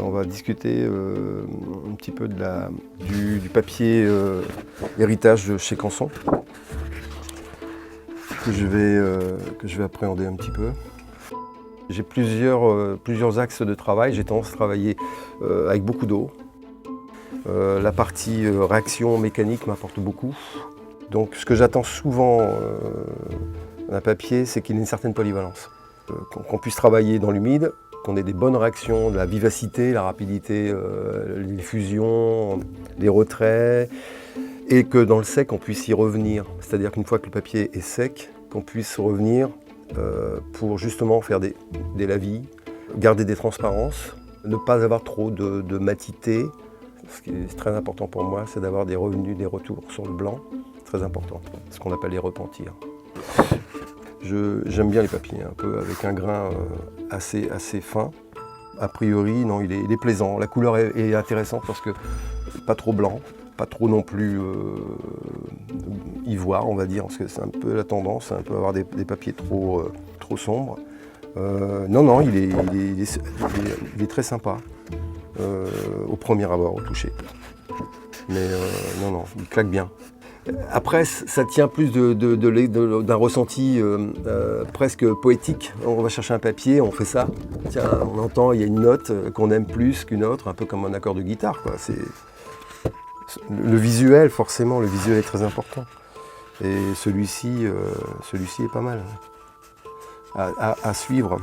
On va discuter un petit peu du papier héritage de chez Canson, que je vais appréhender un petit peu. J'ai plusieurs axes de travail. J'ai tendance à travailler avec beaucoup d'eau. La partie réaction mécanique m'apporte beaucoup. Donc ce que j'attends souvent d'un papier, c'est qu'il ait une certaine polyvalence. Qu'on puisse travailler dans l'humide, qu'on ait des bonnes réactions, de la vivacité, la rapidité, les fusions, les retraits, et que dans le sec, on puisse y revenir. C'est-à-dire qu'une fois que le papier est sec, qu'on puisse revenir pour justement faire des lavis, garder des transparences, ne pas avoir trop de matité. Ce qui est très important pour moi, c'est d'avoir des revenus, des retours sur le blanc, très important, ce qu'on appelle les repentirs. J'aime bien les papiers, un peu avec un grain assez fin. A priori, non, il est plaisant. La couleur est intéressante parce que pas trop blanc, pas trop non plus ivoire, on va dire, parce que c'est un peu la tendance, un peu avoir des papiers trop sombres. Non, il est très sympa au premier abord, au toucher. Mais non, il claque bien. Après, ça tient plus d'un ressenti presque poétique. On va chercher un papier, on fait ça. Tiens, on entend, il y a une note qu'on aime plus qu'une autre, un peu comme un accord de guitare, quoi. Le visuel, forcément, le visuel est très important. Et celui-ci est pas mal à suivre.